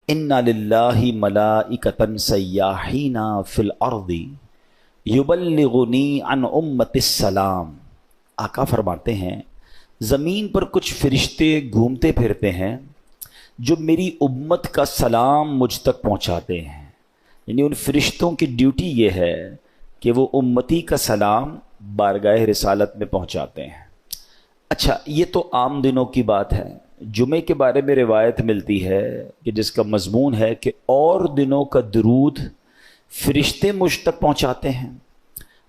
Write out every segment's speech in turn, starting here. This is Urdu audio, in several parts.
ان للہ ملائکۃ سیاحین فی الارض یبلغنی عن امت السلام۔ آقا فرماتے ہیں زمین پر کچھ فرشتے گھومتے پھرتے ہیں جو میری امت کا سلام مجھ تک پہنچاتے ہیں، یعنی ان فرشتوں کی ڈیوٹی یہ ہے کہ وہ امتی کا سلام بارگاہ رسالت میں پہنچاتے ہیں۔ اچھا، یہ تو عام دنوں کی بات ہے۔ جمعے کے بارے میں روایت ملتی ہے کہ جس کا مضمون ہے کہ اور دنوں کا درود فرشتے مجھ تک پہنچاتے ہیں،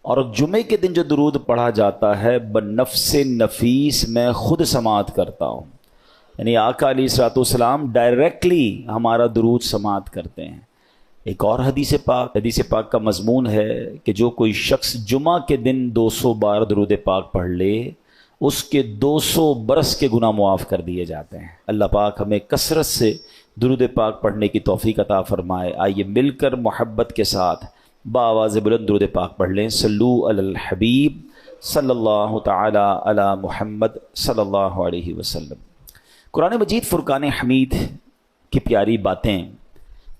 اور جمعے کے دن جو درود پڑھا جاتا ہے بنفس نفیس میں خود سماعت کرتا ہوں، یعنی آقا علیہ الصلوۃ والسلام ڈائریکٹلی ہمارا درود سماعت کرتے ہیں۔ ایک اور حدیث پاک کا مضمون ہے کہ جو کوئی شخص جمعہ کے دن 200 بار درود پاک پڑھ لے اس کے 200 برس کے گناہ معاف کر دیے جاتے ہیں۔ اللہ پاک ہمیں کثرت سے درود پاک پڑھنے کی توفیق عطا فرمائے۔ آئیے مل کر محبت کے ساتھ بآواز بلند درود پاک پڑھ لیں۔ صلو علی الحبیب صلی اللہ تعالی علی محمد صلی اللہ علیہ وسلم۔ قرآن مجید فرقان حمید کی پیاری باتیں،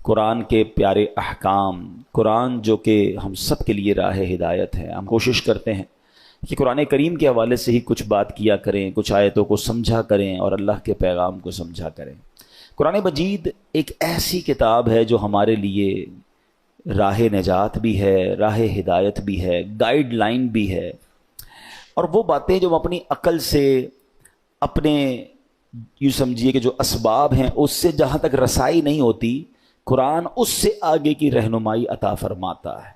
قرآن کے پیارے احکام، قرآن جو کہ ہم سب کے لیے راہ ہدایت ہے۔ ہم کوشش کرتے ہیں کہ قرآن کریم کے حوالے سے ہی کچھ بات کیا کریں، کچھ آیتوں کو سمجھا کریں اور اللہ کے پیغام کو سمجھا کریں۔ قرآن مجید ایک ایسی کتاب ہے جو ہمارے لیے راہ نجات بھی ہے، راہ ہدایت بھی ہے، گائیڈ لائن بھی ہے، اور وہ باتیں جو ہم اپنی عقل سے، اپنے یوں سمجھیے کہ جو اسباب ہیں اس سے جہاں تک رسائی نہیں ہوتی، قرآن اس سے آگے کی رہنمائی عطا فرماتا ہے۔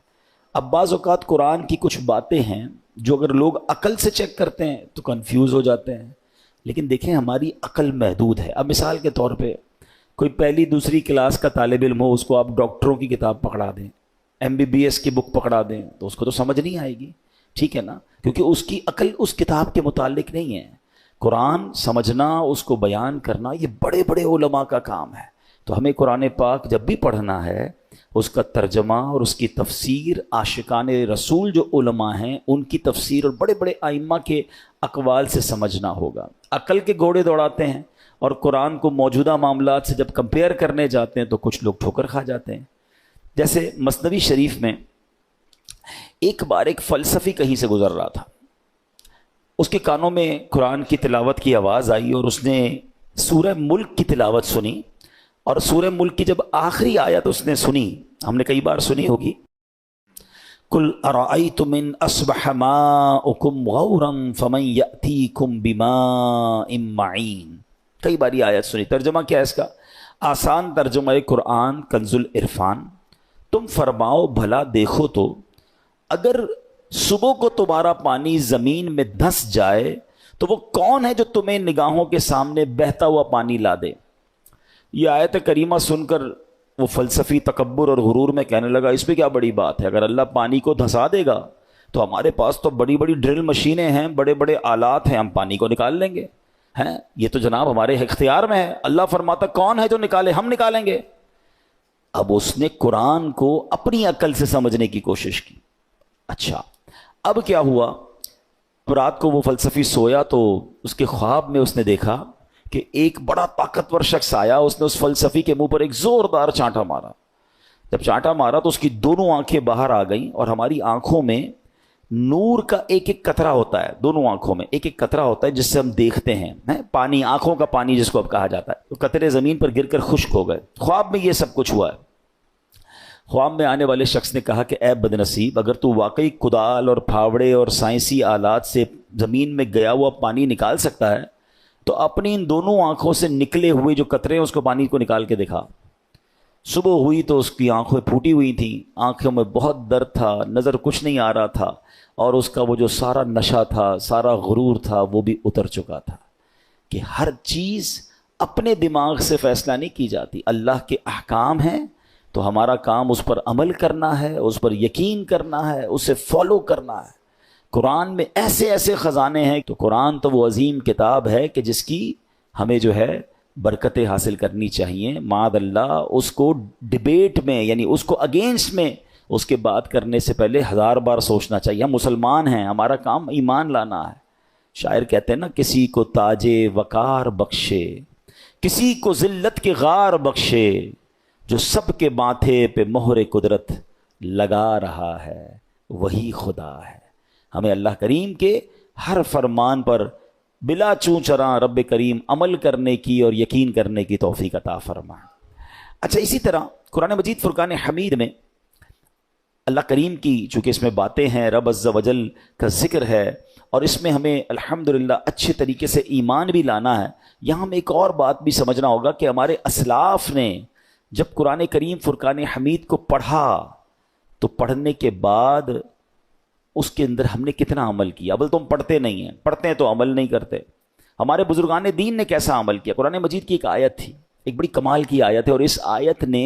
اب بعض اوقات قرآن کی کچھ باتیں ہیں جو اگر لوگ عقل سے چیک کرتے ہیں تو کنفیوز ہو جاتے ہیں، لیکن دیکھیں ہماری عقل محدود ہے۔ اب مثال کے طور پہ کوئی پہلی دوسری کلاس کا طالب علم ہو، اس کو آپ ڈاکٹروں کی کتاب پکڑا دیں، MBBS کی بک پکڑا دیں تو اس کو تو سمجھ نہیں آئے گی، ٹھیک ہے نا، کیونکہ اس کی عقل اس کتاب کے متعلق نہیں ہے۔ قرآن سمجھنا، اس کو بیان کرنا، یہ بڑے بڑے علماء کا کام ہے۔ تو ہمیں قرآن پاک جب بھی پڑھنا ہے اس کا ترجمہ اور اس کی تفسیر عاشقان رسول جو علماء ہیں ان کی تفسیر اور بڑے بڑے ائمہ کے اقوال سے سمجھنا ہوگا۔ عقل کے گھوڑے دوڑاتے ہیں اور قرآن کو موجودہ معاملات سے جب کمپیئر کرنے جاتے ہیں تو کچھ لوگ ٹھوکر کھا جاتے ہیں۔ جیسے مثنوی شریف میں ایک بار ایک فلسفی کہیں سے گزر رہا تھا، اس کے کانوں میں قرآن کی تلاوت کی آواز آئی اور اس نے سورہ ملک کی تلاوت سنی، اور سورہ ملک کی جب آخری آیت اس نے سنی، ہم نے کئی بار سنی ہوگی، قُلْ أَرَأَيْتُمْ إِنْ أَصْبَحَ مَاؤُكُمْ غَوْرًا فَمَنْ يَأْتِيكُمْ بِمَاءٍ مَّعِينٍ، کئی بار یہ آیت سنی۔ ترجمہ کیا ہے اس کا؟ آسان ترجمہ قرآن کنز العرفان، تم فرماؤ بھلا دیکھو تو اگر صبح کو تمہارا پانی زمین میں دھس جائے تو وہ کون ہے جو تمہیں نگاہوں کے سامنے بہتا ہوا پانی لا دے۔ یہ آیت کریمہ سن کر وہ فلسفی تکبر اور غرور میں کہنے لگا اس پہ کیا بڑی بات ہے، اگر اللہ پانی کو دھسا دے گا تو ہمارے پاس تو بڑی بڑی ڈرل مشینیں ہیں، بڑے بڑے آلات ہیں، ہم پانی کو نکال لیں گے، ہیں یہ تو جناب ہمارے اختیار میں ہے، اللہ فرماتا کون ہے جو نکالے، ہم نکالیں گے۔ اب اس نے قرآن کو اپنی عقل سے سمجھنے کی کوشش کی۔ اچھا، اب کیا ہوا، رات کو وہ فلسفی سویا تو اس کے خواب میں اس نے دیکھا کہ ایک بڑا طاقتور شخص آیا، اس نے اس فلسفی کے منہ پر ایک زوردار چانٹا مارا۔ جب چانٹا مارا تو اس کی دونوں آنکھیں باہر آ گئیں، اور ہماری آنکھوں میں نور کا ایک ایک قطرہ ہوتا ہے، دونوں آنکھوں میں ایک ایک قطرہ ہوتا ہے جس سے ہم دیکھتے ہیں، پانی، آنکھوں کا پانی جس کو اب کہا جاتا ہے، تو قطرے زمین پر گر کر خشک ہو گئے۔ خواب میں یہ سب کچھ ہوا ہے۔ خواب میں آنے والے شخص نے کہا کہ اے بدنصیب، اگر تو واقعی کدال اور پھاوڑے اور سائنسی آلات سے زمین میں گیا ہوا پانی نکال سکتا ہے تو اپنی ان دونوں آنکھوں سے نکلے ہوئے جو قطرے ہیں اس کو پانی کو نکال کے دکھا۔ صبح ہوئی تو اس کی آنکھیں پھوٹی ہوئی تھیں، آنکھوں میں بہت درد تھا، نظر کچھ نہیں آ رہا تھا، اور اس کا وہ جو سارا نشہ تھا، سارا غرور تھا، وہ بھی اتر چکا تھا کہ ہر چیز اپنے دماغ سے فیصلہ نہیں کی جاتی، اللہ کے احکام ہیں تو ہمارا کام اس پر عمل کرنا ہے، اس پر یقین کرنا ہے، اسے فالو کرنا ہے۔ قرآن میں ایسے ایسے خزانے ہیں، تو قرآن تو وہ عظیم کتاب ہے کہ جس کی ہمیں جو ہے برکتیں حاصل کرنی چاہیے۔ معاذ اللہ اس کو ڈیبیٹ میں، یعنی اس کو اگینسٹ میں اس کے بات کرنے سے پہلے 1000 بار سوچنا چاہیے۔ ہم مسلمان ہیں، ہمارا کام ایمان لانا ہے۔ شاعر کہتے ہیں نا، کسی کو تاج وقار بخشے، کسی کو ذلت کے غار بخشے، جو سب کے ماتھے پہ مہر قدرت لگا رہا ہے وہی خدا ہے۔ ہمیں اللہ کریم کے ہر فرمان پر بلا چوں چراں رب کریم عمل کرنے کی اور یقین کرنے کی توفیق عطا فرمائے۔ اچھا، اسی طرح قرآن مجید فرقان حمید میں اللہ کریم کی چونکہ اس میں باتیں ہیں، رب عز و جل کا ذکر ہے، اور اس میں ہمیں الحمدللہ اچھے طریقے سے ایمان بھی لانا ہے۔ یہاں ہمیں ایک اور بات بھی سمجھنا ہوگا کہ ہمارے اسلاف نے جب قرآن کریم فرقان حمید کو پڑھا تو پڑھنے کے بعد اس کے اندر ہم نے کتنا عمل کیا؟ اول تو ہم پڑھتے نہیں ہیں، پڑھتے ہیں تو عمل نہیں کرتے۔ ہمارے بزرگان دین نے کیسا عمل کیا؟ قرآن مجید کی ایک آیت تھی، ایک بڑی کمال کی آیت ہے، اور اس آیت نے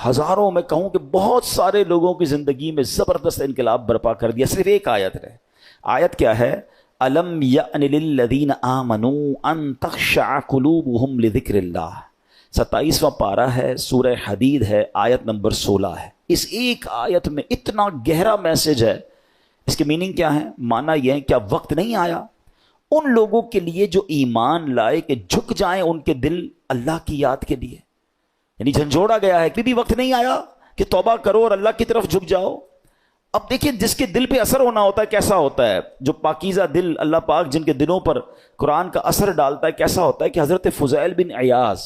ہزاروں، میں کہوں کہ بہت سارے لوگوں کی زندگی میں زبردست انقلاب برپا کر دیا۔ صرف ایک آیت ہے۔ آیت کیا ہے؟ الم یأن للذین آمنوا ان تخشع قلوبہم لذکر اللہ، 27واں پارہ ہے، سورہ حدید ہے، آیت نمبر 16 ہے۔ اس ایک آیت میں اتنا گہرا میسج ہے۔ اس کی میننگ کیا ہے؟ معنی یہ ہے، کیا وقت نہیں آیا ان لوگوں کے لیے جو ایمان لائے کہ جھک جائیں ان کے دل اللہ کی یاد کے لیے؟ یعنی جھنجھوڑا گیا ہے کہ بھی وقت نہیں آیا کہ توبہ کرو اور اللہ کی طرف جھک جاؤ۔ اب دیکھیں، جس کے دل پہ اثر ہونا ہوتا ہے کیسا ہوتا ہے، جو پاکیزہ دل اللہ پاک جن کے دلوں پر قرآن کا اثر ڈالتا ہے کیسا ہوتا ہے، کہ حضرت فضیل بن عیاض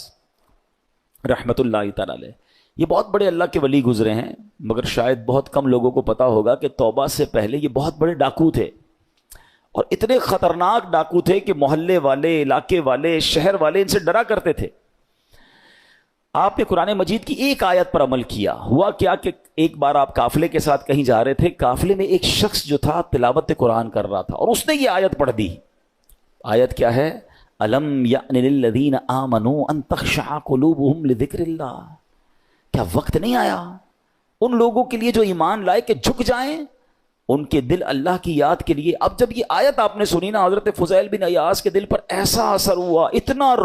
رحمت اللہ تعالی علیہ، یہ بہت بڑے اللہ کے ولی گزرے ہیں، مگر شاید بہت کم لوگوں کو پتا ہوگا کہ توبہ سے پہلے یہ بہت بڑے ڈاکو تھے، اور اتنے خطرناک ڈاکو تھے کہ محلے والے، علاقے والے، شہر والے ان سے ڈرا کرتے تھے۔ آپ نے قرآن مجید کی ایک آیت پر عمل کیا۔ ہوا کیا کہ ایک بار آپ قافلے کے ساتھ کہیں جا رہے تھے، قافلے میں ایک شخص جو تھا تلاوت قرآن کر رہا تھا، اور اس نے یہ آیت پڑھ دی۔ آیت کیا ہے؟ الم یأن للذین آمنوا ان تخشع قلوبہم لذکر اللہ، کیا وقت نہیں آیا ان لوگوں کے لیے جو ایمان لائے کہ جھک جائیں ان کے دل اللہ کی یاد کے لیے؟ اب جب یہ آیت آپ نے سنی نا، حضرت فضیل بن عیاض کے دل پر ایسا اثر ہوا، اتنا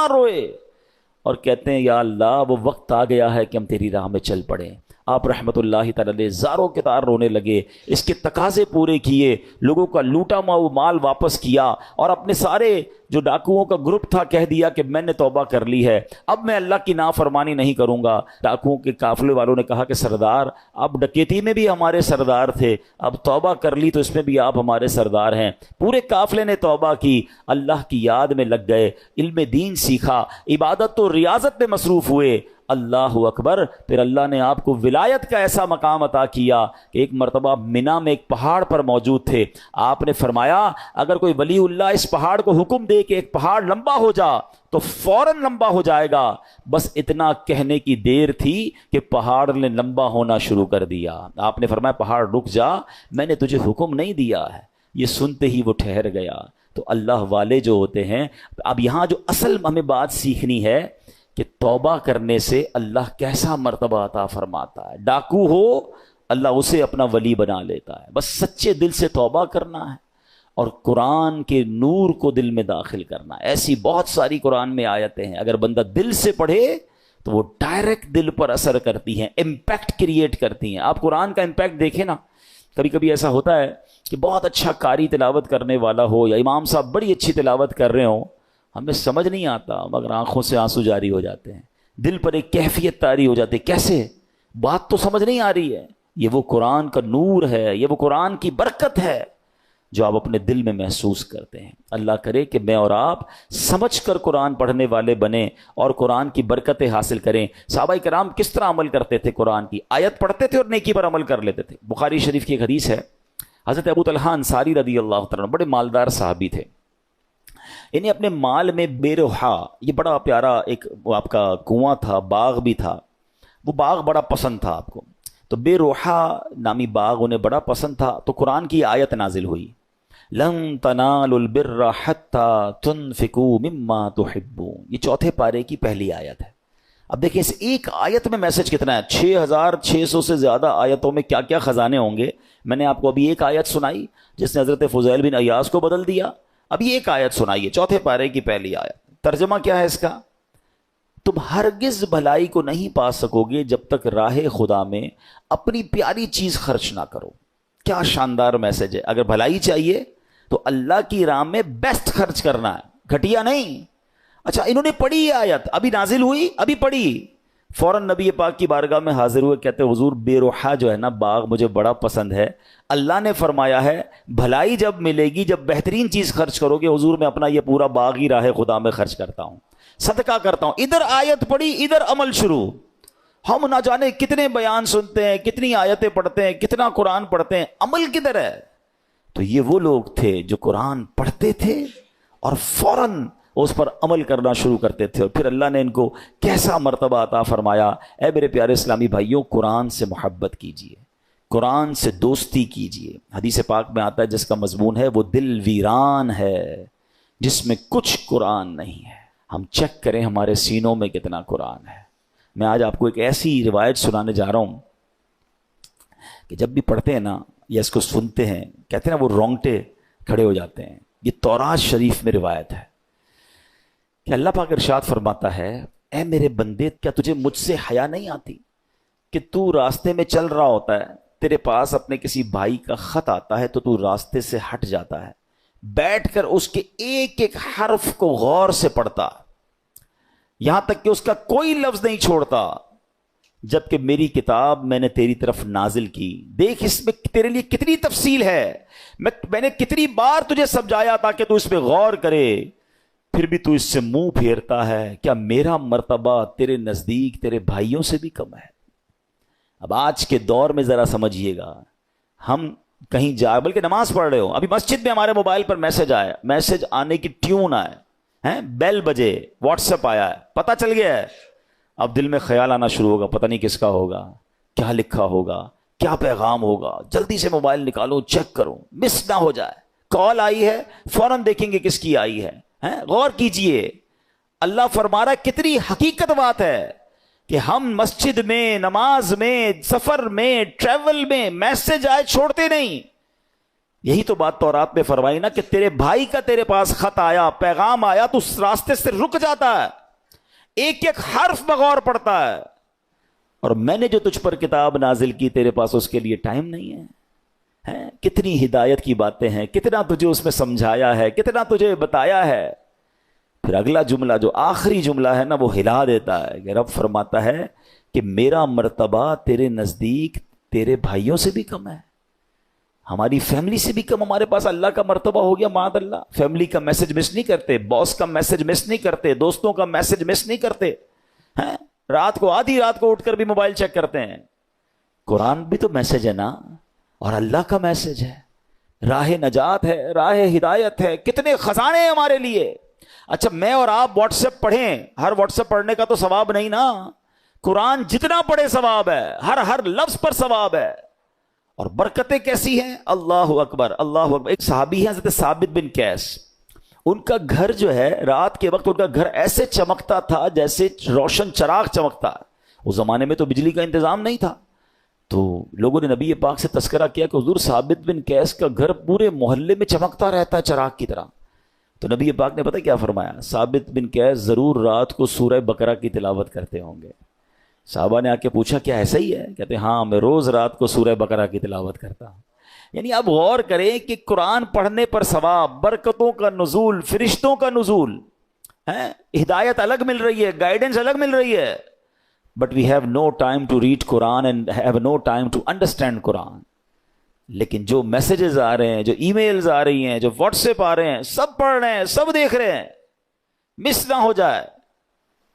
روئے اور کہتے ہیں یا اللہ وہ وقت آ گیا ہے کہ ہم تیری راہ میں چل پڑیں۔ آپ رحمت اللہ تعالی علیہ زاروں کے تار رونے لگے، اس کے تقاضے پورے کیے، لوگوں کا لوٹا ہوا مال واپس کیا، اور اپنے سارے جو ڈاکوؤں کا گروپ تھا کہہ دیا کہ میں نے توبہ کر لی ہے، اب میں اللہ کی نافرمانی نہیں کروں گا۔ ڈاکوؤں کے قافلے والوں نے کہا کہ سردار، اب ڈکیتی میں بھی ہمارے سردار تھے، اب توبہ کر لی تو اس میں بھی آپ ہمارے سردار ہیں۔ پورے قافلے نے توبہ کی، اللہ کی یاد میں لگ گئے، علم دین سیکھا، عبادت و ریاضت میں مصروف ہوئے۔ اللہ اکبر، پھر اللہ نے آپ کو ولایت کا ایسا مقام عطا کیا کہ ایک مرتبہ مینا میں ایک پہاڑ پر موجود تھے، آپ نے فرمایا اگر کوئی ولی اللہ اس پہاڑ کو حکم دے کہ ایک پہاڑ لمبا ہو جا تو فوراً لمبا ہو جائے گا۔ بس اتنا کہنے کی دیر تھی کہ پہاڑ نے لمبا ہونا شروع کر دیا۔ آپ نے فرمایا پہاڑ رک جا، میں نے تجھے حکم نہیں دیا ہے۔ یہ سنتے ہی وہ ٹھہر گیا۔ تو اللہ والے جو ہوتے ہیں، اب یہاں جو اصل ہمیں بات سیکھنی ہے کہ توبہ کرنے سے اللہ کیسا مرتبہ عطا فرماتا ہے۔ ڈاکو ہو اللہ اسے اپنا ولی بنا لیتا ہے، بس سچے دل سے توبہ کرنا ہے اور قرآن کے نور کو دل میں داخل کرنا ہے۔ ایسی بہت ساری قرآن میں آیتیں ہیں، اگر بندہ دل سے پڑھے تو وہ ڈائریکٹ دل پر اثر کرتی ہیں، امپیکٹ کریٹ کرتی ہیں۔ آپ قرآن کا امپیکٹ دیکھیں نا، کبھی کبھی ایسا ہوتا ہے کہ بہت اچھا قاری تلاوت کرنے والا ہو یا امام صاحب بڑی اچھی تلاوت کر رہے ہوں، ہمیں سمجھ نہیں آتا مگر آنکھوں سے آنسو جاری ہو جاتے ہیں، دل پر ایک کیفیت طاری ہو جاتی ہے، کیسے؟ بات تو سمجھ نہیں آ رہی ہے۔ یہ وہ قرآن کا نور ہے، یہ وہ قرآن کی برکت ہے جو آپ اپنے دل میں محسوس کرتے ہیں۔ اللہ کرے کہ میں اور آپ سمجھ کر قرآن پڑھنے والے بنیں اور قرآن کی برکتیں حاصل کریں۔ صحابہ کرام کس طرح عمل کرتے تھے؟ قرآن کی آیت پڑھتے تھے اور نیکی پر عمل کر لیتے تھے۔ بخاری شریف کی ایک حدیث ہے، حضرت ابو طلحہ انصاری رضی اللہ تعالیٰ بڑے مالدار صحابی تھے، انہیں اپنے مال میں بے روحا، یہ بڑا پیارا ایک آپ کا کنواں تھا، باغ بھی تھا، وہ باغ بڑا پسند تھا آپ کو، تو بے روحا نامی باغ انہیں بڑا پسند تھا۔ تو قرآن کی آیت نازل ہوئی، لن تنالوا البر حتى تنفقوا مما تحبون، یہ چوتھے پارے کی پہلی آیت ہے۔ اب دیکھیں اس ایک آیت میں میسج کتنا ہے، 6600 سے زیادہ آیتوں میں کیا کیا خزانے ہوں گے۔ میں نے آپ کو ابھی ایک آیت سنائی جس نے حضرت فضیل بن عیاض کو بدل دیا، ابھی ایک آیت سنائیے، چوتھے پارے کی پہلی آیت۔ ترجمہ کیا ہے اس کا؟ تم ہرگز بھلائی کو نہیں پا سکو گے جب تک راہ خدا میں اپنی پیاری چیز خرچ نہ کرو۔ کیا شاندار میسج ہے، اگر بھلائی چاہیے تو اللہ کی راہ میں بیسٹ خرچ کرنا ہے، گھٹیا نہیں۔ اچھا انہوں نے پڑھی یہ آیت، ابھی نازل ہوئی، ابھی پڑھی، فوراً نبی پاک کی بارگاہ میں حاضر ہوئے، کہتے حضور بے روحہ جو ہے نا باغ مجھے بڑا پسند ہے، اللہ نے فرمایا ہے بھلائی جب ملے گی، جب بہترین چیز خرچ کرو گے، حضور میں اپنا یہ پورا باغ ہی راہ خدا میں خرچ کرتا ہوں، صدقہ کرتا ہوں۔ ادھر آیت پڑھی، ادھر عمل شروع۔ ہم نہ جانے کتنے بیان سنتے ہیں، کتنی آیتیں پڑھتے ہیں، کتنا قرآن پڑھتے ہیں، عمل کدھر ہے؟ تو یہ وہ لوگ تھے جو قرآن پڑھتے تھے اور فوراً اس پر عمل کرنا شروع کرتے تھے، اور پھر اللہ نے ان کو کیسا مرتبہ عطا فرمایا۔ اے میرے پیارے اسلامی بھائیوں، قرآن سے محبت کیجئے، قرآن سے دوستی کیجئے۔ حدیث پاک میں آتا ہے جس کا مضمون ہے وہ دل ویران ہے جس میں کچھ قرآن نہیں ہے۔ ہم چیک کریں ہمارے سینوں میں کتنا قرآن ہے۔ میں آج آپ کو ایک ایسی روایت سنانے جا رہا ہوں کہ جب بھی پڑھتے ہیں نا یا اس کو سنتے ہیں، کہتے ہیں نا وہ رونگٹے کھڑے ہو جاتے ہیں۔ یہ تورات شریف میں روایت ہے کہ اللہ پاک ارشاد فرماتا ہے، اے میرے بندے، کیا تجھے مجھ سے حیا نہیں آتی کہ تو راستے میں چل رہا ہوتا ہے، تیرے پاس اپنے کسی بھائی کا خط آتا ہے تو راستے سے ہٹ جاتا ہے، بیٹھ کر اس کے ایک ایک حرف کو غور سے پڑھتا، یہاں تک کہ اس کا کوئی لفظ نہیں چھوڑتا، جبکہ میری کتاب میں نے تیری طرف نازل کی، دیکھ اس میں تیرے لیے کتنی تفصیل ہے، میں نے کتنی بار تجھے سمجھایا تاکہ تو اس پہ غور کرے، پھر بھی تو اس سے منہ پھیرتا ہے۔ کیا میرا مرتبہ تیرے نزدیک تیرے بھائیوں سے بھی کم ہے؟ اب آج کے دور میں ذرا سمجھیے گا، ہم کہیں جا، بلکہ نماز پڑھ رہے ہو، ابھی مسجد میں ہمارے موبائل پر میسج آیا، میسج آنے کی ٹیون آئے ہیں، بیل بجے، واٹس ایپ آیا ہے، پتہ چل گیا ہے، اب دل میں خیال آنا شروع ہوگا، پتہ نہیں کس کا ہوگا، کیا لکھا ہوگا، کیا پیغام ہوگا، جلدی سے موبائل نکالو، چیک کرو، مس نہ ہو جائے، کال آئی ہے فوراً دیکھیں گے کس کی آئی ہے۔ غور کیجئے، اللہ فرما رہا ہے کتنی حقیقت بات ہے کہ ہم مسجد میں، نماز میں، سفر میں، ٹریول میں میسج آئے چھوڑتے نہیں۔ یہی تو بات تورات میں فرمائی نا کہ تیرے بھائی کا تیرے پاس خط آیا، پیغام آیا، تو اس راستے سے رک جاتا ہے، ایک ایک حرف بغور پڑتا ہے، اور میں نے جو تجھ پر کتاب نازل کی تیرے پاس اس کے لیے ٹائم نہیں ہے۔ کتنی ہدایت کی باتیں ہیں، کتنا تجھے اس میں سمجھایا ہے، کتنا تجھے بتایا ہے۔ پھر اگلا جملہ جو آخری جملہ ہے نا وہ ہلا دیتا ہے کہ رب فرماتا ہے کہ میرا مرتبہ تیرے نزدیک تیرے بھائیوں سے بھی کم ہے، ہماری فیملی سے بھی کم ہمارے پاس اللہ کا مرتبہ ہو گیا۔ معاذ اللہ، فیملی کا میسج مس نہیں کرتے، باس کا میسج مس نہیں کرتے، دوستوں کا میسج مس نہیں کرتے، رات کو آدھی رات کو اٹھ کر بھی موبائل چیک کرتے ہیں۔ قرآن بھی تو میسج ہے نا، اور اللہ کا میسج ہے، راہ نجات ہے، راہ ہدایت ہے، کتنے خزانے ہیں ہمارے لیے۔ اچھا میں اور آپ واٹس ایپ پڑھیں، ہر واٹس ایپ پڑھنے کا تو ثواب نہیں نا، قرآن جتنا پڑھے ثواب ہے، ہر لفظ پر ثواب ہے، اور برکتیں کیسی ہیں، اللہ اکبر اللہ اکبر۔ ایک صحابی ہیں حضرت ثابت بن قیس، ان کا گھر جو ہے رات کے وقت ان کا گھر ایسے چمکتا تھا جیسے روشن چراغ چمکتا ہے۔ اس زمانے میں تو بجلی کا انتظام نہیں تھا، تو لوگوں نے نبی پاک سے تذکرہ کیا کہ حضور ثابت بن قیس کا گھر پورے محلے میں چمکتا رہتا ہے چراغ کی طرح۔ تو نبی پاک نے پتہ کیا فرمایا، ثابت بن قیس ضرور رات کو سورہ بقرہ کی تلاوت کرتے ہوں گے۔ صحابہ نے آ کے پوچھا کیا ایسا ہی ہے؟ کہتے ہاں میں روز رات کو سورہ بقرہ کی تلاوت کرتا ہوں۔ یعنی آپ غور کریں کہ قرآن پڑھنے پر ثواب، برکتوں کا نزول، فرشتوں کا نزول، ہدایت الگ مل رہی ہے، گائیڈنس الگ مل رہی ہے، but we have no time to read Quran and have no time to understand Quran. لیکن جو میسیجز آ رہے ہیں، جو ای میلز آ رہی ہیں، جو واٹس ایپ آ رہے ہیں، سب پڑھ رہے ہیں، سب دیکھ رہے ہیں، مس نہ ہو جائے۔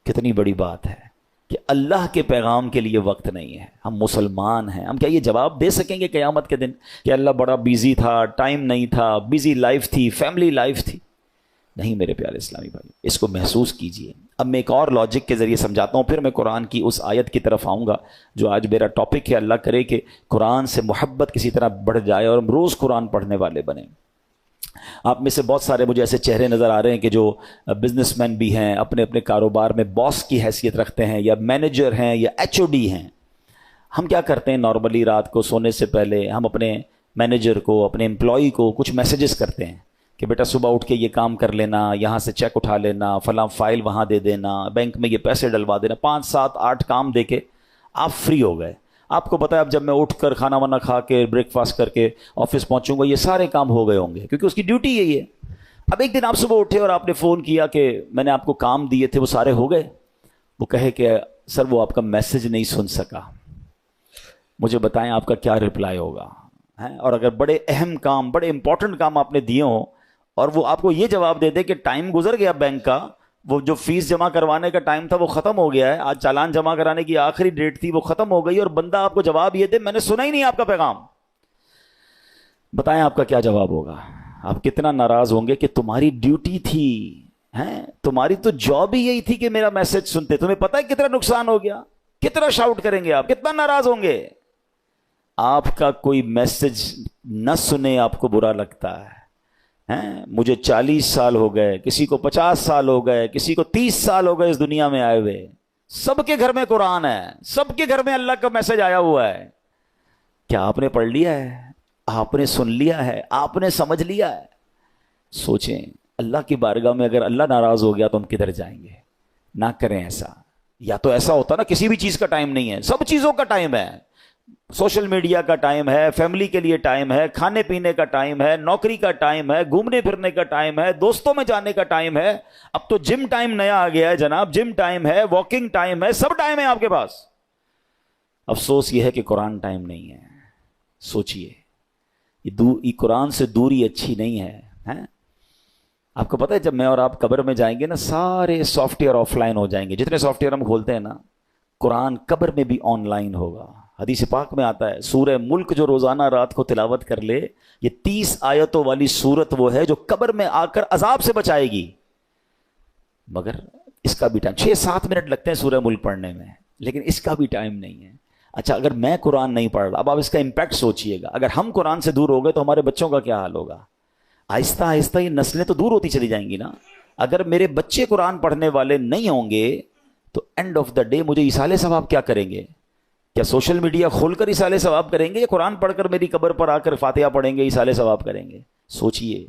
کتنی بڑی بات ہے کہ اللہ کے پیغام کے لیے وقت نہیں ہے۔ ہم مسلمان ہیں، ہم کیا یہ جواب دے سکیں گے قیامت کے دن کہ اللہ بڑا بیزی تھا، ٹائم نہیں تھا، بیزی لائف تھی، فیملی لائف تھی؟ نہیں میرے پیارے اسلامی بھائی، اس کو محسوس کیجئے۔ اب میں ایک اور لاجک کے ذریعے سمجھاتا ہوں، پھر میں قرآن کی اس آیت کی طرف آؤں گا جو آج میرا ٹاپک ہے۔ اللہ کرے کہ قرآن سے محبت کسی طرح بڑھ جائے اور ہم روز قرآن پڑھنے والے بنیں۔ آپ میں سے بہت سارے مجھے ایسے چہرے نظر آ رہے ہیں کہ جو بزنس مین بھی ہیں، اپنے اپنے کاروبار میں باس کی حیثیت رکھتے ہیں، یا مینیجر ہیں، یا ایچ او ڈی ہیں۔ ہم کیا کرتے ہیں نارملی رات کو سونے سے پہلے ہم اپنے مینیجر کو، اپنے امپلائی کو کچھ میسیجز کرتے ہیں کہ بیٹا صبح اٹھ کے یہ کام کر لینا، یہاں سے چیک اٹھا لینا، فلاں فائل وہاں دے دینا، بینک میں یہ پیسے ڈلوا دینا۔ 5 7 8 کام دے کے آپ فری ہو گئے۔ آپ کو پتہ ہے اب جب میں اٹھ کر کھانا وانا کھا کے بریک فاسٹ کر کے آفس پہنچوں گا یہ سارے کام ہو گئے ہوں گے، کیونکہ اس کی ڈیوٹی یہی ہے۔ اب ایک دن آپ صبح اٹھے اور آپ نے فون کیا کہ میں نے آپ کو کام دیے تھے وہ سارے ہو گئے، وہ کہے کہ سر وہ آپ کا میسج نہیں سن سکا، مجھے بتائیں آپ کا کیا رپلائی ہوگا؟ اور اگر بڑے اہم کام، بڑے امپورٹنٹ کام آپ نے دیے ہوں اور وہ آپ کو یہ جواب دے دے کہ ٹائم گزر گیا بینک کا، وہ جو فیس جمع کروانے کا ٹائم تھا وہ ختم ہو گیا ہے، آج چالان جمع کرانے کی آخری ڈیٹ تھی وہ ختم ہو گئی، اور بندہ آپ کو جواب یہ دے میں نے سنا ہی نہیں آپ کا پیغام، بتائیں آپ کا کیا جواب ہوگا؟ آپ کتنا ناراض ہوں گے کہ تمہاری ڈیوٹی تھی، تمہاری تو جاب ہی یہی تھی کہ میرا میسج سنتے، تمہیں پتہ ہے کتنا نقصان ہو گیا، کتنا شاؤٹ کریں گے آپ، کتنا ناراض ہوں گے۔ آپ کا کوئی میسج نہ سنے آپ کو برا لگتا ہے۔ مجھے 40 سال ہو گئے، کسی کو 50 سال ہو گئے، کسی کو 30 سال ہو گئے اس دنیا میں آئے ہوئے، سب کے گھر میں قرآن ہے، سب کے گھر میں اللہ کا میسج آیا ہوا ہے، کیا آپ نے پڑھ لیا ہے؟ آپ نے سن لیا ہے؟ آپ نے سمجھ لیا ہے؟ سوچیں، اللہ کی بارگاہ میں اگر اللہ ناراض ہو گیا تو ہم کدھر جائیں گے؟ نہ کریں ایسا۔ یا تو ایسا ہوتا نا کسی بھی چیز کا ٹائم نہیں ہے، سب چیزوں کا ٹائم ہے، سوشل میڈیا کا ٹائم ہے، فیملی کے لیے ٹائم ہے، کھانے پینے کا ٹائم ہے، نوکری کا ٹائم ہے، گھومنے پھرنے کا ٹائم ہے، دوستوں میں جانے کا ٹائم ہے، اب تو جم ٹائم نیا آ گیا ہے جناب، جم ٹائم ہے، واکنگ ٹائم ہے، سب ٹائم ہے آپ کے پاس۔ افسوس یہ ہے کہ قرآن ٹائم نہیں ہے۔ سوچئے، یہ قرآن سے دوری اچھی نہیں ہے۔ آپ کو پتہ ہے جب میں اور آپ قبر میں جائیں گے نا، سارے سافٹ ویئر آف لائن ہو جائیں گے، جتنے سافٹ ویئر ہم کھولتے ہیں نا، قرآن قبر میں بھی آن لائن ہوگا۔ حدیث پاک میں آتا ہے سورہ ملک جو روزانہ رات کو تلاوت کر لے، یہ 30 آیتوں والی سورت وہ ہے جو قبر میں آ کر عذاب سے بچائے گی۔ مگر اس کا بھی ٹائم 6-7 منٹ لگتے ہیں سورہ ملک پڑھنے میں، لیکن اس کا بھی ٹائم نہیں ہے۔ اچھا، اگر میں قرآن نہیں پڑھ رہا، اب آپ اس کا امپیکٹ سوچئے گا، اگر ہم قرآن سے دور ہو گئے تو ہمارے بچوں کا کیا حال ہوگا؟ آہستہ آہستہ یہ نسلیں تو دور ہوتی چلی جائیں گی نا۔ اگر میرے بچے قرآن پڑھنے والے نہیں ہوں گے تو اینڈ آف دا ڈے مجھے ایصال ثواب کیا کریں گے؟ کیا سوشل میڈیا کھول کر ایصال ثواب کریں گے، یا قرآن پڑھ کر میری قبر پر آ کر فاتحہ پڑھیں گے ایصال ثواب کریں گے؟ سوچئے،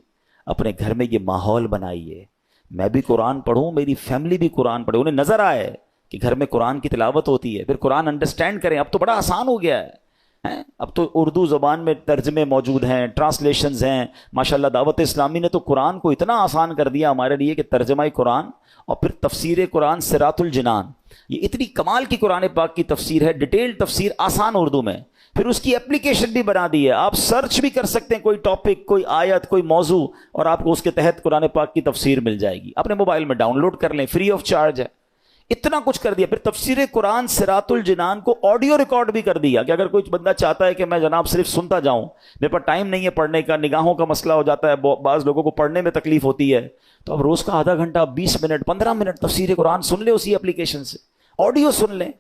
اپنے گھر میں یہ ماحول بنائیے، میں بھی قرآن پڑھوں، میری فیملی بھی قرآن پڑھے، انہیں نظر آئے کہ گھر میں قرآن کی تلاوت ہوتی ہے، پھر قرآن انڈرسٹینڈ کریں۔ اب تو بڑا آسان ہو گیا ہے، اب تو اردو زبان میں ترجمے موجود ہیں، ٹرانسلیشنز ہیں، ماشاءاللہ دعوت اسلامی نے تو قرآن کو اتنا آسان کر دیا ہمارے لیے کہ ترجمہ قرآن اور پھر تفسیر قرآن صراط الجنان، یہ اتنی کمال کی قرآن پاک کی تفسیر ہے، ڈیٹیل تفسیر آسان اردو میں، پھر اس کی اپلیکیشن بھی بنا دی ہے، آپ سرچ بھی کر سکتے ہیں کوئی ٹاپک، کوئی آیت، کوئی موضوع، اور آپ کو اس کے تحت قرآن پاک کی تفسیر مل جائے گی، اپنے موبائل میں ڈاؤن لوڈ کر لیں، فری آف چارج ہے۔ اتنا کچھ کر دیا، پھر تفسیر قرآن صراط الجنان کو آڈیو ریکارڈ بھی کر دیا کہ اگر کوئی بندہ چاہتا ہے کہ میں جناب صرف سنتا جاؤں، میرے پاس ٹائم نہیں ہے پڑھنے کا، نگاہوں کا مسئلہ ہو جاتا ہے، بعض لوگوں کو پڑھنے میں تکلیف ہوتی ہے، تو اب روز کا آدھا گھنٹہ، 20 منٹ، 15 منٹ تفسیر قرآن سن لے اسی اپلیکیشن سے، آڈیو سن لیں،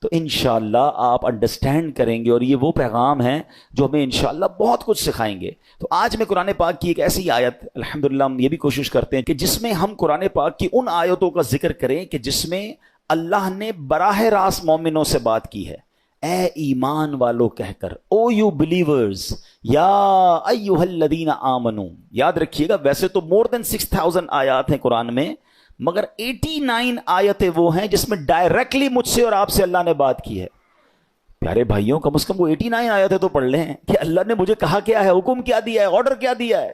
تو انشاءاللہ آپ انڈرسٹینڈ کریں گے، اور یہ وہ پیغام ہیں جو ہمیں انشاءاللہ بہت کچھ سکھائیں گے۔ تو آج میں قرآن پاک کی ایک ایسی آیت، الحمدللہ ہم یہ بھی کوشش کرتے ہیں کہ جس میں ہم قرآن پاک کی ان آیتوں کا ذکر کریں کہ جس میں اللہ نے براہ راست مومنوں سے بات کی ہے، اے ایمان والو کہہ کر، او یو بلیورز، یا ایھا الذین آمنو۔ یاد رکھیے گا، ویسے تو more than 6000 آیات ہیں قرآن میں، مگر 89 آیتیں وہ ہیں جس میں ڈائریکٹلی مجھ سے اور آپ سے اللہ نے بات کی ہے۔ پیارے بھائیوں، کم از کم وہ 89 آیتیں تو پڑھ لیں کہ اللہ نے مجھے کہا کیا ہے، حکم کیا دیا ہے، آرڈر کیا دیا ہے۔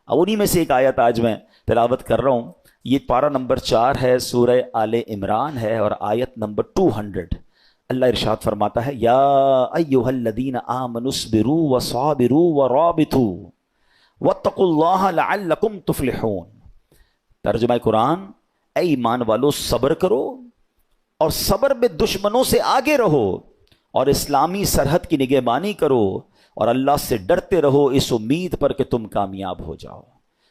اب انہی میں سے ایک آیت آج میں تلاوت کر رہا ہوں، یہ پارہ نمبر 4 ہے، سورہ آل عمران ہے، اور آیت نمبر 200۔ اللہ ارشاد فرماتا ہے، یا ایھا الذین آمنوا اصبروا وصابروا ورابطوا واتقوا اللہ لعلکم تفلحون۔ ترجمہ قرآن، اے ایمان والو صبر کرو، اور صبر میں دشمنوں سے آگے رہو، اور اسلامی سرحد کی نگہبانی کرو، اور اللہ سے ڈرتے رہو اس امید پر کہ تم کامیاب ہو جاؤ۔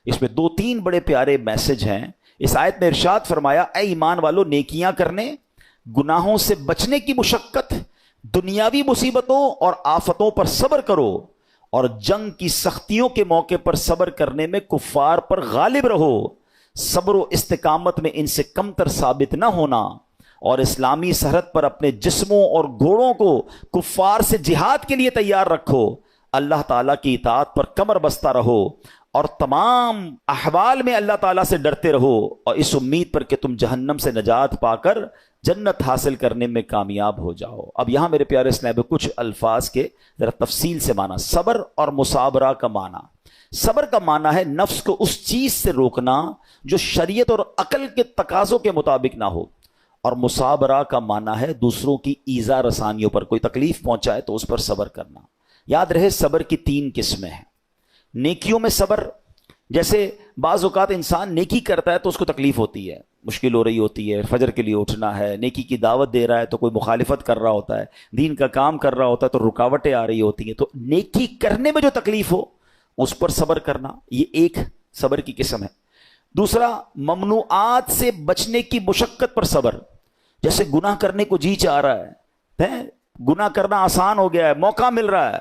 اس میں 2-3 بڑے پیارے میسج ہیں۔ اس آیت میں ارشاد فرمایا، اے ایمان والو نیکیاں کرنے، گناہوں سے بچنے کی مشقت، دنیاوی مصیبتوں اور آفتوں پر صبر کرو، اور جنگ کی سختیوں کے موقع پر صبر کرنے میں کفار پر غالب رہو، صبر و استقامت میں ان سے کمتر ثابت نہ ہونا، اور اسلامی سرحد پر اپنے جسموں اور گھوڑوں کو کفار سے جہاد کے لیے تیار رکھو، اللہ تعالیٰ کی اطاعت پر کمر بستہ رہو، اور تمام احوال میں اللہ تعالیٰ سے ڈرتے رہو، اور اس امید پر کہ تم جہنم سے نجات پا کر جنت حاصل کرنے میں کامیاب ہو جاؤ۔ اب یہاں میرے پیارے اسلام کچھ الفاظ کے ذرا تفصیل سے معنی۔ صبر اور مصابرہ کا معنی، صبر کا معنی ہے نفس کو اس چیز سے روکنا جو شریعت اور عقل کے تقاضوں کے مطابق نہ ہو، اور مصابرہ کا معنی ہے دوسروں کی ایذا رسانیوں پر، کوئی تکلیف پہنچائے تو اس پر صبر کرنا۔ یاد رہے صبر کی 3 قسمیں ہیں۔ نیکیوں میں صبر، جیسے بعض اوقات انسان نیکی کرتا ہے تو اس کو تکلیف ہوتی ہے، مشکل ہو رہی ہوتی ہے، فجر کے لیے اٹھنا ہے، نیکی کی دعوت دے رہا ہے تو کوئی مخالفت کر رہا ہوتا ہے، دین کا کام کر رہا ہوتا ہے تو رکاوٹیں آ رہی ہوتی ہیں، تو نیکی کرنے میں جو تکلیف ہو اس پر صبر کرنا، یہ ایک صبر کی قسم ہے۔ دوسرا، ممنوعات سے بچنے کی مشقت پر صبر، جیسے گناہ کرنے کو جی چاہ رہا ہے، گناہ کرنا آسان ہو گیا ہے، موقع مل رہا ہے،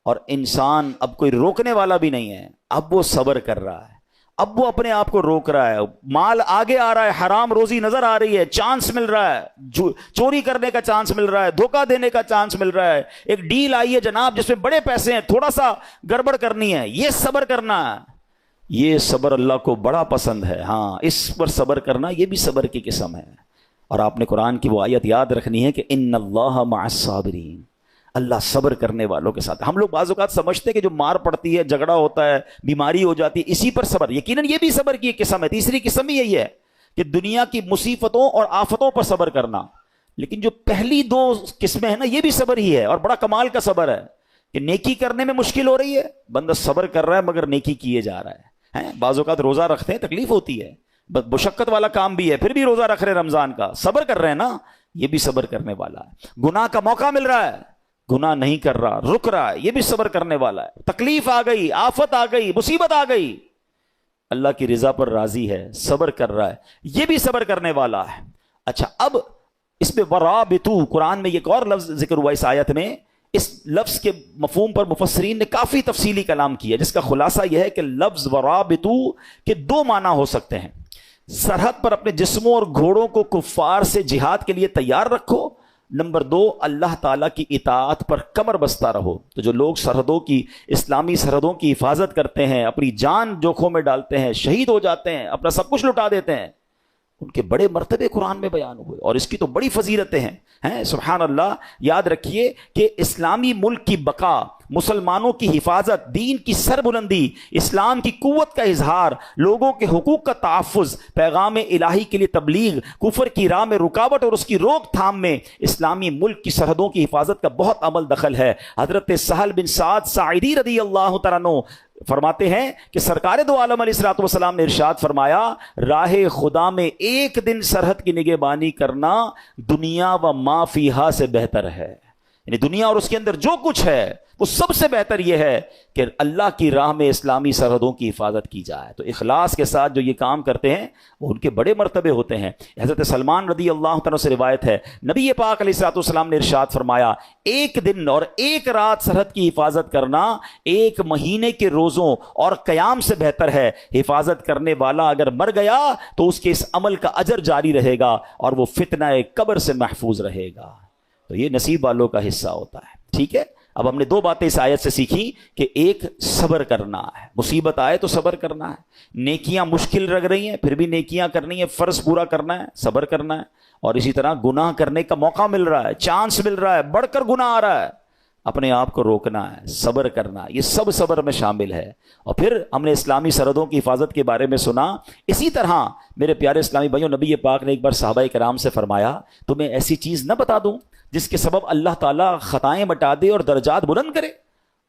اور انسان اب کوئی روکنے والا بھی نہیں ہے، اب وہ صبر کر رہا ہے، اب وہ اپنے آپ کو روک رہا ہے، مال آگے آ رہا ہے، حرام روزی نظر آ رہی ہے، چانس مل رہا ہے، چوری کرنے کا چانس مل رہا ہے، دھوکہ دینے کا چانس مل رہا ہے، ایک ڈیل آئی ہے جناب جس میں بڑے پیسے ہیں، تھوڑا سا گڑبڑ کرنی ہے، یہ صبر کرنا ہے، یہ صبر اللہ کو بڑا پسند ہے۔ ہاں، اس پر صبر کرنا یہ بھی صبر کی قسم ہے۔ اور آپ نے قرآن کی وہ آیت یاد رکھنی ہے کہ ان اللہ مع الصابرین، اللہ صبر کرنے والوں کے ساتھ۔ ہم لوگ بعض اوقات سمجھتے ہیں کہ جو مار پڑتی ہے، جھگڑا ہوتا ہے، بیماری ہو جاتی ہے، اسی پر صبر، یقیناً یہ بھی صبر کی ایک قسم ہے۔ تیسری قسم بھی یہی ہے کہ دنیا کی مصیبتوں اور آفتوں پر صبر کرنا، لیکن جو پہلی 2 قسمیں ہیں نا، یہ بھی صبر ہی ہے، اور بڑا کمال کا صبر ہے کہ نیکی کرنے میں مشکل ہو رہی ہے، بندہ صبر کر رہا ہے مگر نیکی کیے جا رہا ہے۔ بعض اوقات روزہ رکھتے ہیں، تکلیف ہوتی ہے، مشقت والا کام بھی ہے، پھر بھی روزہ رکھ رہے رمضان کا، صبر کر رہے ہیں نا، یہ بھی صبر کرنے والا ہے۔ گناہ کا موقع مل رہا ہے، گناہ نہیں کر رہا، رک رہا ہے، یہ بھی صبر کرنے والا ہے۔ تکلیف آ گئی، آفت آ گئی، مصیبت آ گئی، اللہ کی رضا پر راضی ہے، صبر کر رہا ہے، یہ بھی صبر کرنے والا ہے۔ اچھا، اب اس میں ورابطو، قرآن میں ایک اور لفظ ذکر ہوا اس آیت میں، اس لفظ کے مفہوم پر مفسرین نے کافی تفصیلی کلام کیا، جس کا خلاصہ یہ ہے کہ لفظ ورابطو کے 2 معنی ہو سکتے ہیں۔ سرحد پر اپنے جسموں اور گھوڑوں کو کفار سے جہاد کے لیے تیار رکھو، نمبر 2، اللہ تعالیٰ کی اطاعت پر کمر بستہ رہو۔ تو جو لوگ سرحدوں کی، اسلامی سرحدوں کی حفاظت کرتے ہیں، اپنی جان جوکھوں میں ڈالتے ہیں، شہید ہو جاتے ہیں، اپنا سب کچھ لٹا دیتے ہیں، ان کے بڑے مرتبے قرآن میں بیان ہوئے، اور اس کی تو بڑی فضیلتیں ہیں۔ سبحان اللہ، یاد رکھیے کہ اسلامی ملک کی بقا، مسلمانوں کی حفاظت، دین کی سربلندی، اسلام کی قوت کا اظہار، لوگوں کے حقوق کا تحفظ، پیغام الہی کے لیے تبلیغ، کفر کی راہ میں رکاوٹ اور اس کی روک تھام میں اسلامی ملک کی سرحدوں کی حفاظت کا بہت عمل دخل ہے۔ حضرت سہل بن سعد ساعدی رضی اللہ تعالیٰ عنہ فرماتے ہیں کہ سرکار دو عالم علیہ الصلوۃ والسلام نے ارشاد فرمایا، راہ خدا میں ایک دن سرحد کی نگہبانی کرنا دنیا و ما فیہا سے بہتر ہے، یعنی دنیا اور اس کے اندر جو کچھ ہے وہ سب سے بہتر یہ ہے کہ اللہ کی راہ میں اسلامی سرحدوں کی حفاظت کی جائے۔ تو اخلاص کے ساتھ جو یہ کام کرتے ہیں وہ ان کے بڑے مرتبے ہوتے ہیں۔ حضرت سلمان رضی اللہ تعالیٰ سے روایت ہے، نبی پاک علیہ الصلوۃ والسلام نے ارشاد فرمایا، ایک دن اور ایک رات سرحد کی حفاظت کرنا 1 مہینے کے روزوں اور قیام سے بہتر ہے۔ حفاظت کرنے والا اگر مر گیا تو اس کے اس عمل کا اجر جاری رہے گا اور وہ فتنہ قبر سے محفوظ رہے گا۔ تو یہ نصیب والوں کا حصہ ہوتا ہے۔ ٹھیک ہے، اب ہم نے 2 باتیں اس آیت سے سیکھی کہ ایک صبر کرنا ہے، مصیبت آئے تو صبر کرنا ہے، نیکیاں مشکل لگ رہی ہیں پھر بھی نیکیاں کرنی ہے، فرض پورا کرنا ہے، صبر کرنا ہے، اور اسی طرح گناہ کرنے کا موقع مل رہا ہے، چانس مل رہا ہے، بڑھ کر گناہ آ رہا ہے، اپنے آپ کو روکنا ہے، صبر کرنا، یہ سب صبر میں شامل ہے۔ اور پھر ہم نے اسلامی سرحدوں کی حفاظت کے بارے میں سنا۔ اسی طرح میرے پیارے اسلامی بھائیوں، نبی پاک نے ایک بار صحابہ کرام سے فرمایا، تمہیں ایسی چیز نہ بتا دوں جس کے سبب اللہ تعالیٰ خطائیں مٹا دے اور درجات بلند کرے؟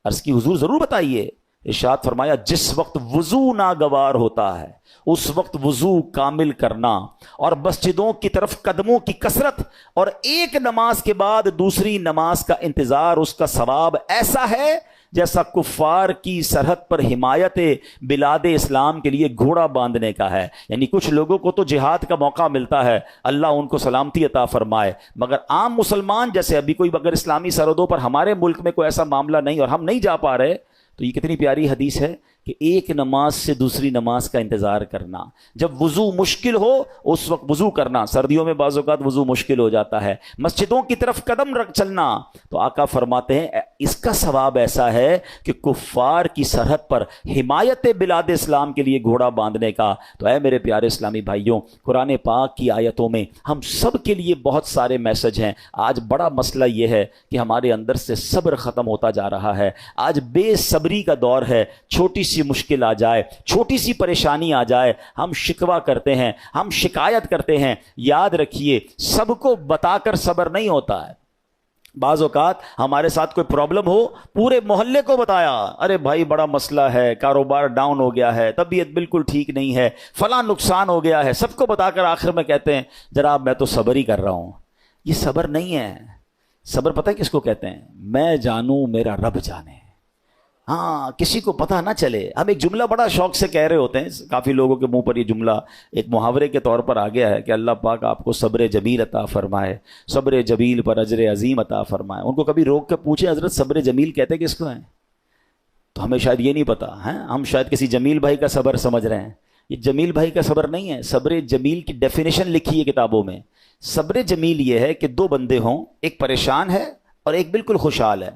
عرض کی حضور ضرور بتائیے۔ ارشاد فرمایا، جس وقت وضو ناگوار ہوتا ہے اس وقت وضو کامل کرنا، اور مسجدوں کی طرف قدموں کی کثرت، اور ایک نماز کے بعد دوسری نماز کا انتظار، اس کا ثواب ایسا ہے جیسا کفار کی سرحد پر حمایت بلاد اسلام کے لیے گھوڑا باندھنے کا ہے۔ یعنی کچھ لوگوں کو تو جہاد کا موقع ملتا ہے، اللہ ان کو سلامتی عطا فرمائے، مگر عام مسلمان جیسے ابھی کوئی اگر اسلامی سرحدوں پر ہمارے ملک میں کوئی ایسا معاملہ نہیں اور ہم نہیں جا پا رہے، تو یہ کتنی پیاری حدیث ہے کہ ایک نماز سے دوسری نماز کا انتظار کرنا، جب وضو مشکل ہو اس وقت وضو کرنا، سردیوں میں بعض اوقات وضو مشکل ہو جاتا ہے، مسجدوں کی طرف قدم رکھ چلنا۔ تو آقا فرماتے ہیں اس کا ثواب ایسا ہے کہ کفار کی سرحد پر حمایت بلاد اسلام کے لیے گھوڑا باندھنے کا۔ تو اے میرے پیارے اسلامی بھائیوں، قرآن پاک کی آیتوں میں ہم سب کے لیے بہت سارے میسج ہیں۔ آج بڑا مسئلہ یہ ہے کہ ہمارے اندر سے صبر ختم ہوتا جا رہا ہے۔ آج بے صبری کا دور ہے۔ چھوٹی سی مشکل آ جائے، چھوٹی سی پریشانی آ جائے، ہم شکوہ کرتے ہیں، ہم شکایت کرتے ہیں۔ یاد رکھیے، سب کو بتا کر صبر نہیں ہوتا ہے۔ بعض اوقات ہمارے ساتھ کوئی پرابلم ہو، پورے محلے کو بتایا، ارے بھائی بڑا مسئلہ ہے، کاروبار ڈاؤن ہو گیا ہے، طبیعت بالکل ٹھیک نہیں ہے، فلاں نقصان ہو گیا ہے، سب کو بتا کر آخر میں کہتے ہیں جناب میں تو صبر ہی کر رہا ہوں۔ یہ صبر نہیں ہے۔ صبر پتہ ہے کس کو کہتے ہیں؟ میں جانوں میرا رب جانے۔ ہاں، کسی کو پتہ نہ چلے۔ ہم ایک جملہ بڑا شوق سے کہہ رہے ہوتے ہیں، کافی لوگوں کے منہ پر یہ جملہ ایک محاورے کے طور پر آ گیا ہے کہ اللہ پاک آپ کو صبر جمیل عطا فرمائے، صبر جمیل پر اجر عظیم عطا فرمائے۔ ان کو کبھی روک کے پوچھیں حضرت صبر جمیل کہتے کس کو ہیں؟ تو ہمیں شاید یہ نہیں پتا ہے، ہم شاید کسی جمیل بھائی کا صبر سمجھ رہے ہیں۔ یہ جمیل بھائی کا صبر نہیں ہے۔ صبر جمیل کی ڈیفینیشن لکھی ہے کتابوں میں۔ صبر جمیل یہ ہے کہ دو بندے ہوں، ایک پریشان ہے اور ایک بالکل خوشحال ہے،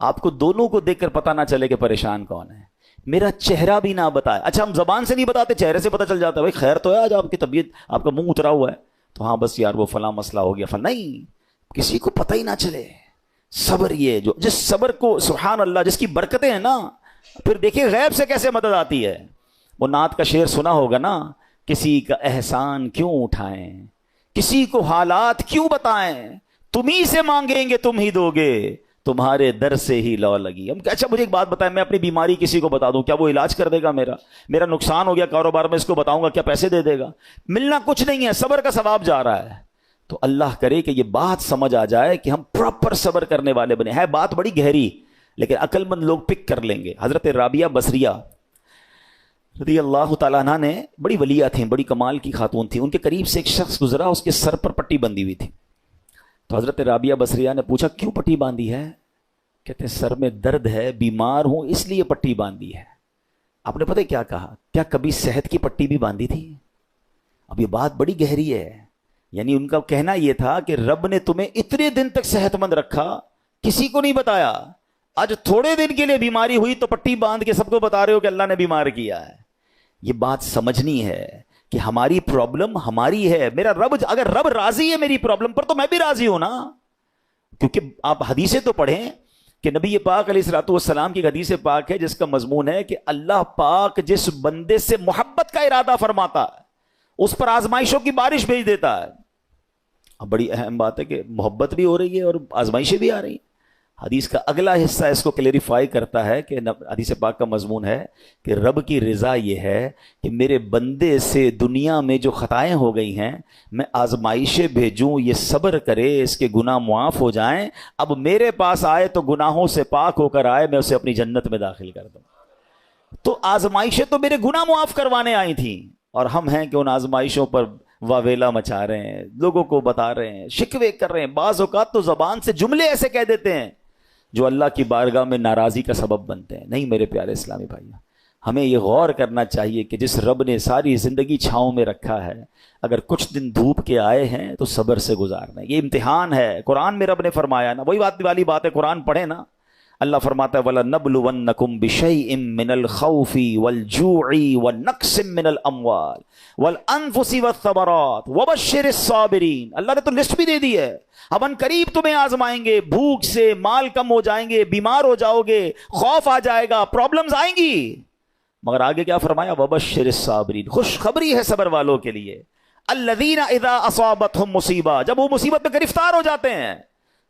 آپ کو دونوں کو دیکھ کر پتہ نہ چلے کہ پریشان کون ہے، میرا چہرہ بھی نہ بتائے۔ اچھا ہم زبان سے نہیں بتاتے، چہرے سے پتہ چل جاتا ہے، بھائی خیر تو ہے آج آپ کی طبیعت، آپ کا منہ اترا ہوا ہے، تو ہاں بس یار وہ فلاں مسئلہ ہو گیا فلاں، نہیں، کسی کو پتہ ہی نہ چلے۔ صبر یہ جو جس صبر کو سبحان اللہ جس کی برکتیں ہیں نا، پھر دیکھیں غیب سے کیسے مدد آتی ہے۔ وہ نعت کا شعر سنا ہوگا نا، کسی کا احسان کیوں اٹھائیں، کسی کو حالات کیوں بتائیں، تم ہی سے مانگیں گے تم ہی دو گے، تمہارے در سے ہی لو لگی۔ ہم اچھا مجھے ایک بات بتائیں، میں اپنی بیماری کسی کو بتا دوں، کیا وہ علاج کر دے گا؟ میرا نقصان ہو گیا کاروبار میں، اس کو بتاؤں گا، کیا پیسے دے دے گا؟ ملنا کچھ نہیں ہے، صبر کا ثواب جا رہا ہے۔ تو اللہ کرے کہ یہ بات سمجھ آ جائے کہ ہم پراپر صبر کرنے والے بنے۔ ہے بات بڑی گہری، لیکن عقل مند لوگ پک کر لیں گے۔ حضرت رابعہ بصریہ رضی اللہ تعالیٰ عنہ نے، بڑی ولیہ تھیں، بڑی کمال کی خاتون تھیں، ان کے قریب سے ایک شخص گزرا، اس کے سر پر پٹی بندھی ہوئی تھی۔ تو حضرت رابعہ بصریہ نے پوچھا کیوں پٹی باندھی ہے؟ کہتے ہیں سر میں درد ہے، بیمار ہوں اس لیے پٹی باندھی ہے۔ آپ نے پتہ کیا کہا؟ کیا کبھی صحت کی پٹی بھی باندھی تھی؟ اب یہ بات بڑی گہری ہے۔ یعنی ان کا کہنا یہ تھا کہ رب نے تمہیں اتنے دن تک صحت مند رکھا، کسی کو نہیں بتایا، آج تھوڑے دن کے لیے بیماری ہوئی تو پٹی باندھ کے سب کو بتا رہے ہو کہ اللہ نے بیمار کیا ہے۔ یہ بات سمجھنی ہے کہ ہماری پرابلم ہماری ہے، میرا رب، اگر رب راضی ہے میری پرابلم پر تو میں بھی راضی ہوں نا۔ کیونکہ آپ حدیثیں تو پڑھیں کہ نبی پاک علیہ الصلوۃ والسلام کی حدیث پاک ہے جس کا مضمون ہے کہ اللہ پاک جس بندے سے محبت کا ارادہ فرماتا ہے اس پر آزمائشوں کی بارش بھیج دیتا ہے۔ اب بڑی اہم بات ہے کہ محبت بھی ہو رہی ہے اور آزمائشیں بھی آ رہی ہیں۔ حدیث کا اگلا حصہ اس کو کلیریفائی کرتا ہے کہ حدیث پاک کا مضمون ہے کہ رب کی رضا یہ ہے کہ میرے بندے سے دنیا میں جو خطائیں ہو گئی ہیں میں آزمائشیں بھیجوں، یہ صبر کرے، اس کے گناہ معاف ہو جائیں، اب میرے پاس آئے تو گناہوں سے پاک ہو کر آئے، میں اسے اپنی جنت میں داخل کر دوں۔ تو آزمائشیں تو میرے گناہ معاف کروانے آئی تھیں، اور ہم ہیں کہ ان آزمائشوں پر واویلا مچا رہے ہیں، لوگوں کو بتا رہے ہیں، شکوے کر رہے ہیں، بعض اوقات تو زبان سے جملے ایسے کہہ دیتے ہیں جو اللہ کی بارگاہ میں ناراضی کا سبب بنتے ہیں۔ نہیں میرے پیارے اسلامی بھائیوں، ہمیں یہ غور کرنا چاہیے کہ جس رب نے ساری زندگی چھاؤں میں رکھا ہے، اگر کچھ دن دھوپ کے آئے ہیں تو صبر سے گزارنا ہے، یہ امتحان ہے۔ قرآن میں رب نے فرمایا نا، وہی بات والی بات ہے، قرآن پڑھے نا، اللہ فرماتا ہے وَلَنَبْلُوَنَّكُمْ بِشَيْءٍ مِّنَ الْخَوْفِ وَالْجُوعِ وَالنَّقْصٍ مِّنَ الْأَمْوَالِ وَالْأَنفُسِ وَالثَّمَرَاتِ وَبَشِّرِ الصَّابِرِينَ۔ اللہ نے تو لسٹ بھی دے دی ہے، اب ان قریب تمہیں آزمائیں گے، بھوک سے مال کم ہو جائیں گے، بیمار ہو جاؤ گے، خوف آ جائے گا، پرابلمز آئیں گی، مگر آگے کیا فرمایا؟ وَبَشِّرِ الصَّابِرِينَ، خوشخبری ہے صبر والوں کے لیے۔ الَّذِينَ إِذَا أَصَابَتْهُمْ مُصِیبَہ، جب وہ مصیبت میں گرفتار ہو جاتے ہیں،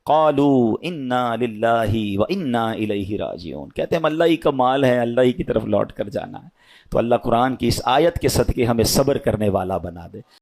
قالوا انا للہ وانا الیہ راجعون، کہتے ہیں ہم اللہ ہی کا مال ہے، اللہ ہی کی طرف لوٹ کر جانا ہے۔ تو اللہ قرآن کی اس آیت کے صدقے ہمیں صبر کرنے والا بنا دے۔